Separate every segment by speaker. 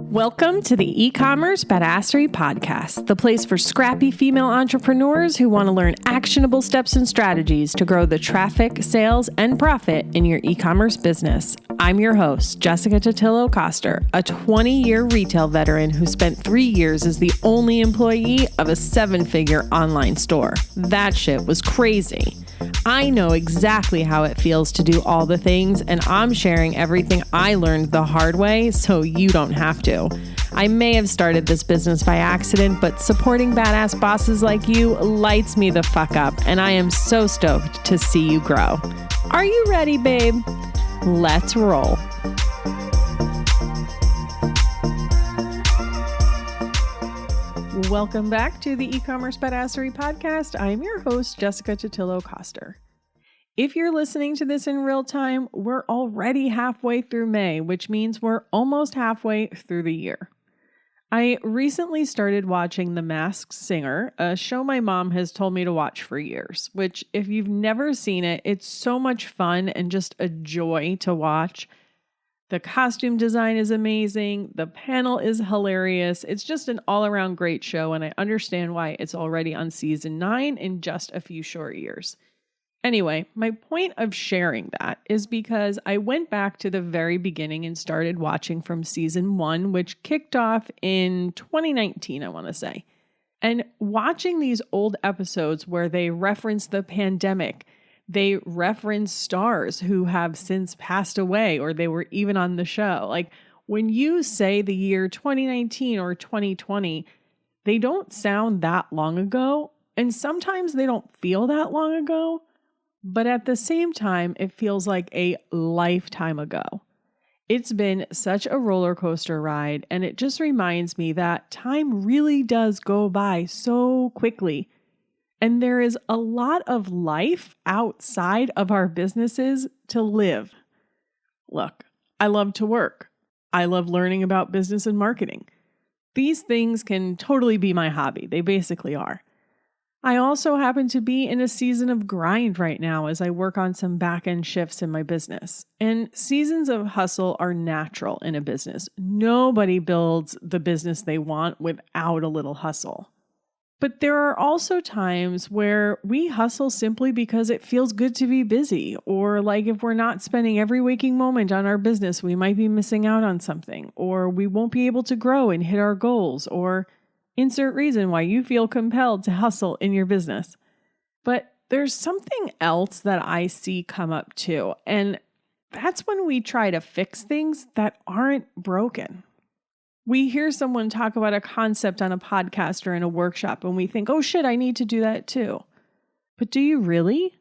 Speaker 1: Welcome to the E-commerce Badassery Podcast, the place for scrappy female entrepreneurs who want to learn actionable steps and strategies to grow the traffic, sales, and profit in your e-commerce business. I'm your host, Jessica Totillo-Coster, a 20-year retail veteran who spent 3 years as the only employee of a 7-figure online store. That shit was crazy. I know exactly how it feels to do all the things, and I'm sharing everything I learned the hard way so you don't have to. I may have started this business by accident, but supporting badass bosses like you lights me the fuck up, and I am so stoked to see you grow. Are you ready, babe? Let's roll. Welcome back to the E-commerce Badassery Podcast. I'm your host, Jessica Totillo-Coster. If you're listening to this in real time, we're already halfway through May, which means we're almost halfway through the year. I recently started watching The Masked Singer, a show my mom has told me to watch for years, which if you've never seen it, it's so much fun and just a joy to watch. The costume design is amazing. The panel is hilarious. It's just an all-around great show, and I understand why it's already on season 9 in just a few short years. Anyway, my point of sharing that is because I went back to the very beginning and started watching from season 1, which kicked off in 2019, I want to say. And watching these old episodes where they reference the pandemic, they reference stars who have since passed away or they were even on the show. Like when you say the year 2019 or 2020, they don't sound that long ago. And sometimes they don't feel that long ago. But at the same time, it feels like a lifetime ago. It's been such a roller coaster ride. And it just reminds me that time really does go by so quickly. And there is a lot of life outside of our businesses to live. Look, I love to work. I love learning about business and marketing. These things can totally be my hobby. They basically are. I also happen to be in a season of grind right now as I work on some back-end shifts in my business. And seasons of hustle are natural in a business. Nobody builds the business they want without a little hustle. But there are also times where we hustle simply because it feels good to be busy, or like if we're not spending every waking moment on our business, we might be missing out on something, or we won't be able to grow and hit our goals, or insert reason why you feel compelled to hustle in your business. But there's something else that I see come up too, and that's when we try to fix things that aren't broken. We hear someone talk about a concept on a podcast or in a workshop and we think, oh shit, I need to do that too. But do you really?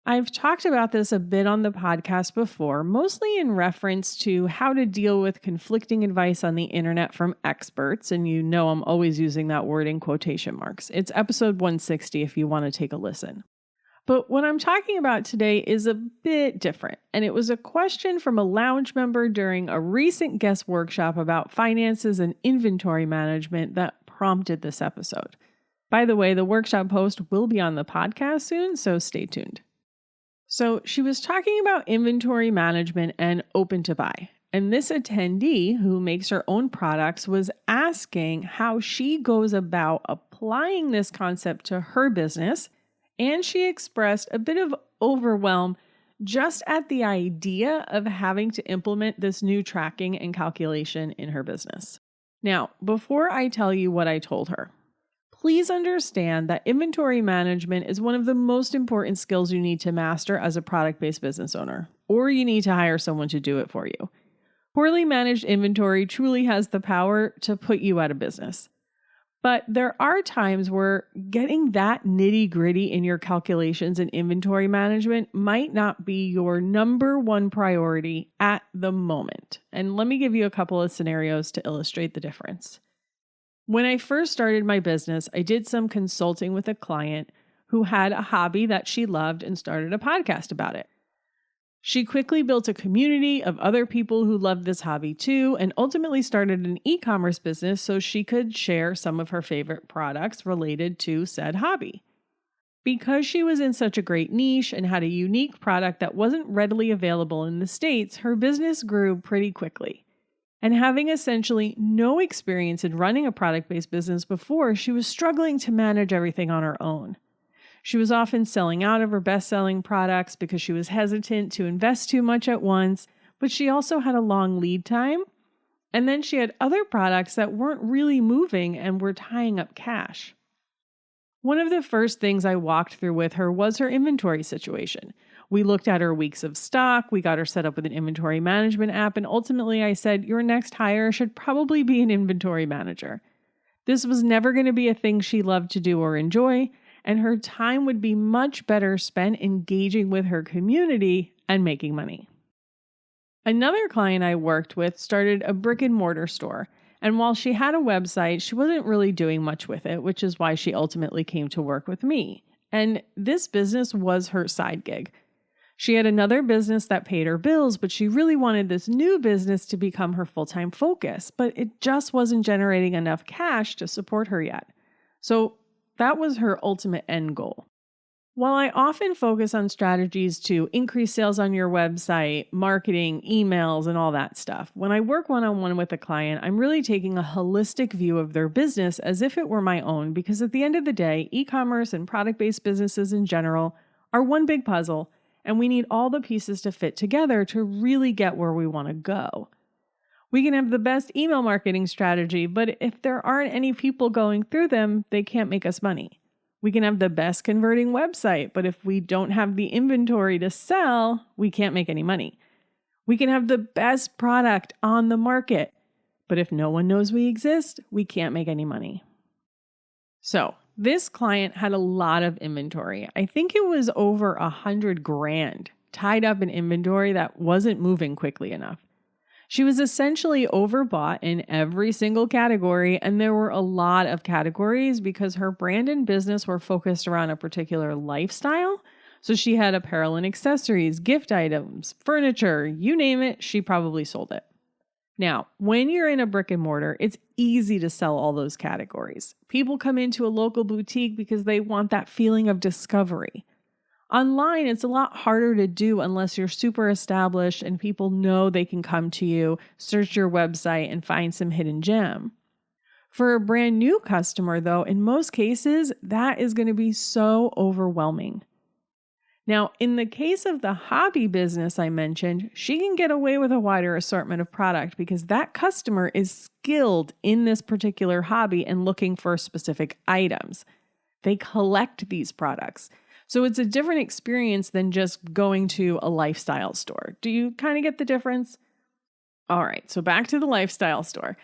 Speaker 1: I've talked about this a bit on the podcast before, mostly in reference to how to deal with conflicting advice on the internet from experts. And you know I'm always using that word in quotation marks. It's episode 160 if you want to take a listen. But what I'm talking about today is a bit different, and it was a question from a lounge member during a recent guest workshop about finances and inventory management that prompted this episode. By the way, the workshop post will be on the podcast soon, so stay tuned. So she was talking about inventory management and open to buy, and this attendee who makes her own products was asking how she goes about applying this concept to her business. And she expressed a bit of overwhelm just at the idea of having to implement this new tracking and calculation in her business. Now, before I tell you what I told her, please understand that inventory management is one of the most important skills you need to master as a product-based business owner, or you need to hire someone to do it for you. Poorly managed inventory truly has the power to put you out of business. But there are times where getting that nitty-gritty in your calculations and inventory management might not be your number one priority at the moment. And let me give you a couple of scenarios to illustrate the difference. When I first started my business, I did some consulting with a client who had a hobby that she loved and started a podcast about it. She quickly built a community of other people who loved this hobby too, and ultimately started an e-commerce business so she could share some of her favorite products related to said hobby. Because she was in such a great niche and had a unique product that wasn't readily available in the States, her business grew pretty quickly. And having essentially no experience in running a product-based business before, she was struggling to manage everything on her own. She was often selling out of her best-selling products because she was hesitant to invest too much at once, but she also had a long lead time. And then she had other products that weren't really moving and were tying up cash. One of the first things I walked through with her was her inventory situation. We looked at her weeks of stock, we got her set up with an inventory management app, and ultimately I said, your next hire should probably be an inventory manager. This was never going to be a thing she loved to do or enjoy, and her time would be much better spent engaging with her community and making money. Another client I worked with started a brick and mortar store, and while she had a website, she wasn't really doing much with it, which is why she ultimately came to work with me. And this business was her side gig. She had another business that paid her bills, but she really wanted this new business to become her full-time focus, but it just wasn't generating enough cash to support her yet. So that was her ultimate end goal. While I often focus on strategies to increase sales on your website, marketing, emails, and all that stuff, when I work one-on-one with a client, I'm really taking a holistic view of their business as if it were my own, because at the end of the day, e-commerce and product-based businesses in general are one big puzzle, and we need all the pieces to fit together to really get where we want to go. We can have the best email marketing strategy, but if there aren't any people going through them, they can't make us money. We can have the best converting website, but if we don't have the inventory to sell, we can't make any money. We can have the best product on the market, but if no one knows we exist, we can't make any money. So this client had a lot of inventory. I think it was over $100,000 tied up in inventory that wasn't moving quickly enough. She was essentially overbought in every single category, and there were a lot of categories because her brand and business were focused around a particular lifestyle. So she had apparel and accessories, gift items, furniture, you name it, she probably sold it. Now, when you're in a brick and mortar, it's easy to sell all those categories. People come into a local boutique because they want that feeling of discovery. Online, it's a lot harder to do unless you're super established and people know they can come to you, search your website, and find some hidden gem. For a brand new customer, though, in most cases, that is going to be so overwhelming. Now, in the case of the hobby business I mentioned, she can get away with a wider assortment of product because that customer is skilled in this particular hobby and looking for specific items. They collect these products. So it's a different experience than just going to a lifestyle store. Do you kind of get the difference? All right, so back to the lifestyle store.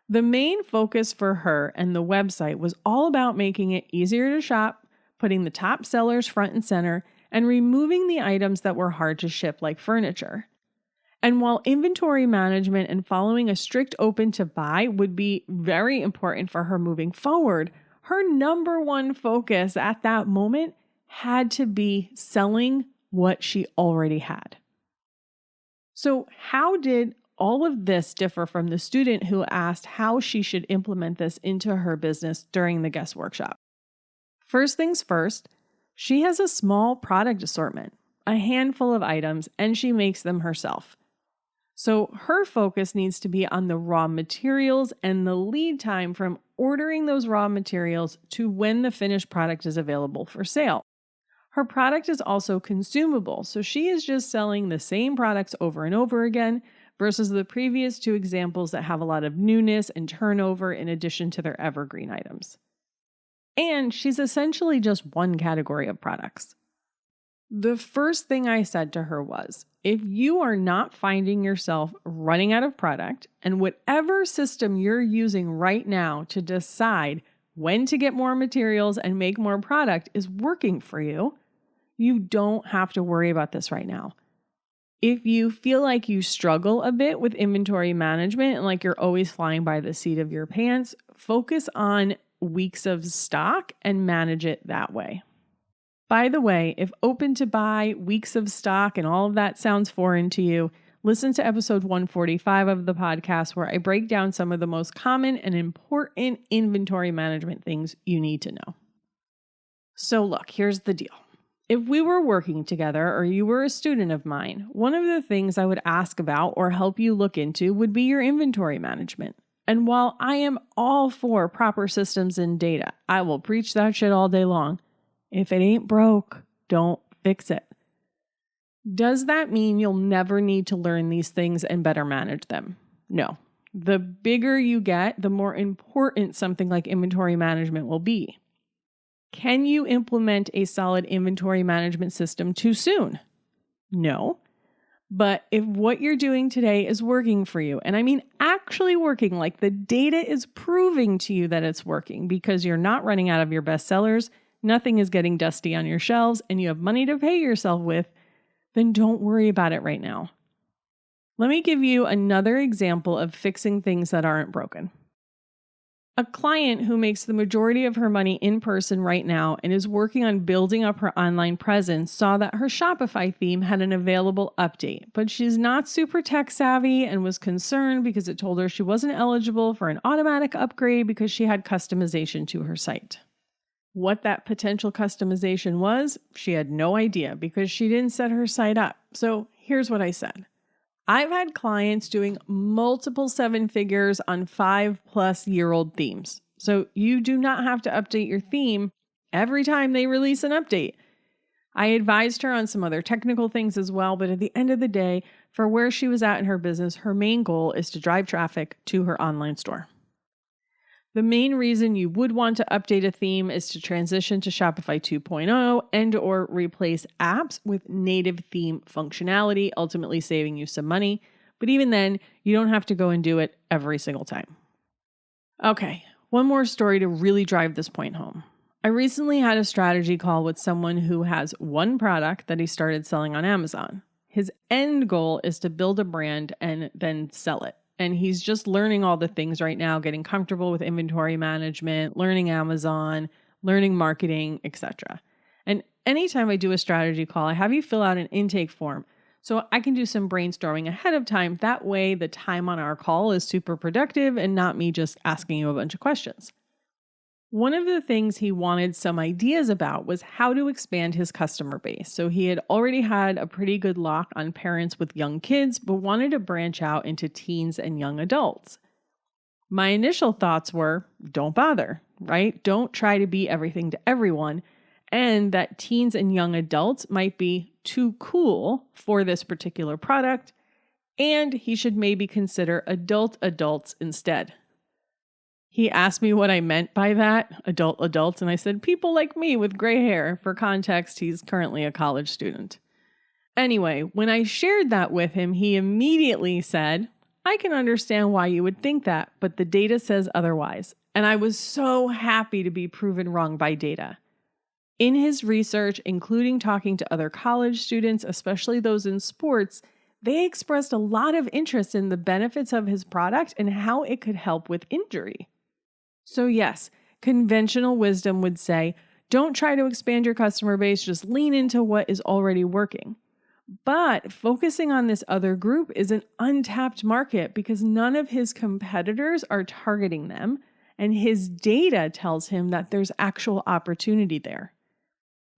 Speaker 1: The main focus for her and the website was all about making it easier to shop, putting the top sellers front and center, and removing the items that were hard to ship like furniture. And while inventory management and following a strict open to buy would be very important for her moving forward, her number one focus at that moment had to be selling what she already had. So how did all of this differ from the student who asked how she should implement this into her business during the guest workshop? First things first, she has a small product assortment, a handful of items, and she makes them herself. So her focus needs to be on the raw materials and the lead time from ordering those raw materials to when the finished product is available for sale. Her product is also consumable, so she is just selling the same products over and over again versus the previous two examples that have a lot of newness and turnover in addition to their evergreen items. And she's essentially just one category of products. The first thing I said to her was, if you are not finding yourself running out of product and whatever system you're using right now to decide when to get more materials and make more product is working for you, you don't have to worry about this right now. If you feel like you struggle a bit with inventory management and like you're always flying by the seat of your pants, focus on weeks of stock and manage it that way. By the way, if open to buy, weeks of stock, and all of that sounds foreign to you, listen to episode 145 of the podcast where I break down some of the most common and important inventory management things you need to know. So look, here's the deal. If we were working together or you were a student of mine, one of the things I would ask about or help you look into would be your inventory management. And while I am all for proper systems and data, I will preach that shit all day long. If it ain't broke, don't fix it. Does that mean you'll never need to learn these things and better manage them? No. The bigger you get, the more important something like inventory management will be. Can you implement a solid inventory management system too soon? No. But if what you're doing today is working for you, and I mean actually working, like the data is proving to you that it's working because you're not running out of your best sellers, nothing is getting dusty on your shelves, and you have money to pay yourself with, then don't worry about it right now. Let me give you another example of fixing things that aren't broken. A client who makes the majority of her money in person right now and is working on building up her online presence saw that her Shopify theme had an available update, but she's not super tech savvy and was concerned because it told her she wasn't eligible for an automatic upgrade because she had customization to her site. What that potential customization was, she had no idea because she didn't set her site up. So here's what I said. I've had clients doing multiple 7 figures on 5+ year-old themes. So you do not have to update your theme every time they release an update. I advised her on some other technical things as well, but at the end of the day, for where she was at in her business, her main goal is to drive traffic to her online store. The main reason you would want to update a theme is to transition to Shopify 2.0 and or replace apps with native theme functionality, ultimately saving you some money. But even then, you don't have to go and do it every single time. Okay, one more story to really drive this point home. I recently had a strategy call with someone who has one product that he started selling on Amazon. His end goal is to build a brand and then sell it. And he's just learning all the things right now, getting comfortable with inventory management, learning Amazon, learning marketing, etc. And anytime I do a strategy call, I have you fill out an intake form so I can do some brainstorming ahead of time. That way, the time on our call is super productive and not me just asking you a bunch of questions. One of the things he wanted some ideas about was how to expand his customer base. So he had already had a pretty good lock on parents with young kids, but wanted to branch out into teens and young adults. My initial thoughts were, don't bother, right? Don't try to be everything to everyone. And that teens and young adults might be too cool for this particular product. And he should maybe consider adults instead. He asked me what I meant by that, adults, and I said, people like me with gray hair. For context, he's currently a college student. Anyway, when I shared that with him, he immediately said, I can understand why you would think that, but the data says otherwise. And I was so happy to be proven wrong by data. In his research, including talking to other college students, especially those in sports, they expressed a lot of interest in the benefits of his product and how it could help with injury. So yes, conventional wisdom would say, don't try to expand your customer base, just lean into what is already working. But focusing on this other group is an untapped market because none of his competitors are targeting them, and his data tells him that there's actual opportunity there.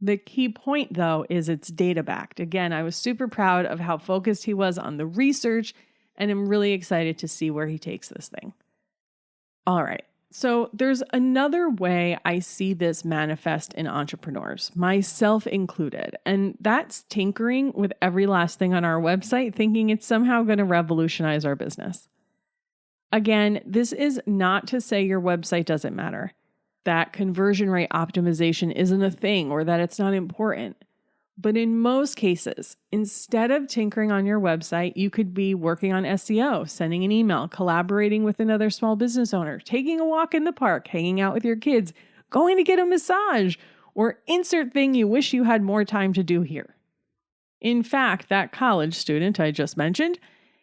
Speaker 1: The key point, though, is it's data-backed. Again, I was super proud of how focused he was on the research, and I'm really excited to see where he takes this thing. All right. So there's another way I see this manifest in entrepreneurs, myself included, and that's tinkering with every last thing on our website, thinking it's somehow going to revolutionize our business. Again, this is not to say your website doesn't matter, that conversion rate optimization isn't a thing, or that it's not important. But in most cases, instead of tinkering on your website, you could be working on SEO, sending an email, collaborating with another small business owner, taking a walk in the park, hanging out with your kids, going to get a massage, or insert thing you wish you had more time to do here. In fact, that college student I just mentioned,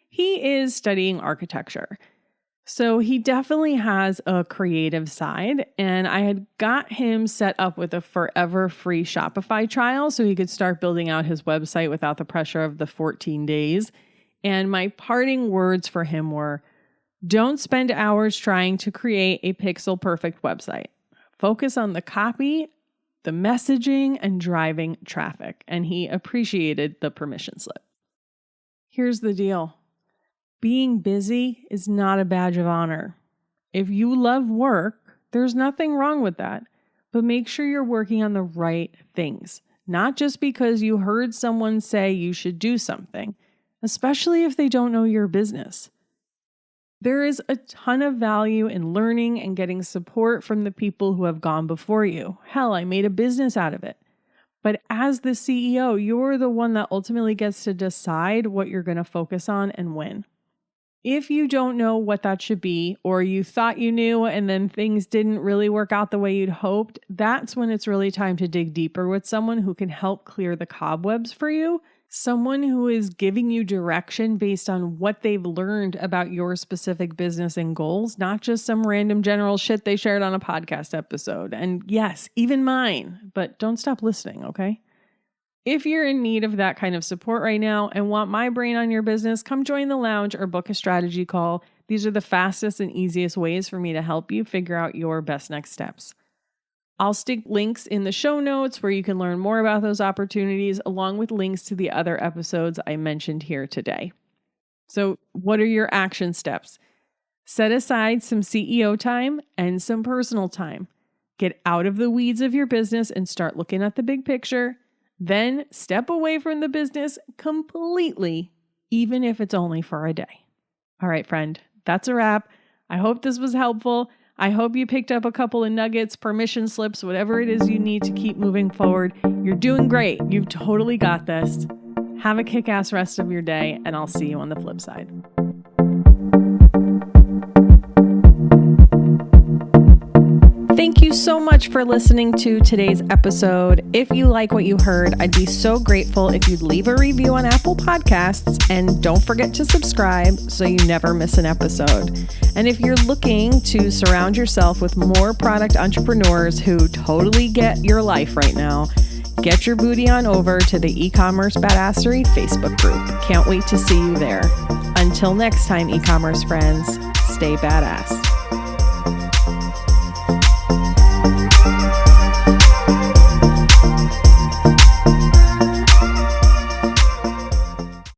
Speaker 1: he is studying architecture. So he definitely has a creative side, and I had got him set up with a forever free Shopify trial so he could start building out his website without the pressure of the 14 days. And my parting words for him were, don't spend hours trying to create a pixel perfect website. Focus on the copy the messaging and driving traffic, and he appreciated the permission slip. Here's the deal. Being busy is not a badge of honor. If you love work, there's nothing wrong with that, but make sure you're working on the right things, not just because you heard someone say you should do something, especially if they don't know your business. There is a ton of value in learning and getting support from the people who have gone before you. Hell, I made a business out of it. But as the CEO, you're the one that ultimately gets to decide what you're going to focus on and when. If you don't know what that should be, or you thought you knew and then things didn't really work out the way you'd hoped, that's when it's really time to dig deeper with someone who can help clear the cobwebs for you. Someone who is giving you direction based on what they've learned about your specific business and goals, not just some random general shit they shared on a podcast episode. And yes, even mine, but don't stop listening, okay? If you're in need of that kind of support right now and want my brain on your business, come join the lounge or book a strategy call. These are the fastest and easiest ways for me to help you figure out your best next steps. I'll stick links in the show notes where you can learn more about those opportunities, along with links to the other episodes I mentioned here today. So, what are your action steps? Set aside some CEO time and some personal time. Get out of the weeds of your business and start looking at the big picture. Then step away from the business completely, even if it's only for a day. All right, friend, that's a wrap. I hope this was helpful. I hope you picked up a couple of nuggets, permission slips, whatever it is you need to keep moving forward. You're doing great. You've totally got this. Have a kick-ass rest of your day, and I'll see you on the flip side. Thank you so much for listening to today's episode. If you like what you heard, I'd be so grateful if you'd leave a review on Apple Podcasts, and don't forget to subscribe so you never miss an episode. And if you're looking to surround yourself with more product entrepreneurs who totally get your life right now, get your booty on over to the E-commerce Badassery Facebook group. Can't wait to see you there. Until next time, e-commerce friends, stay badass.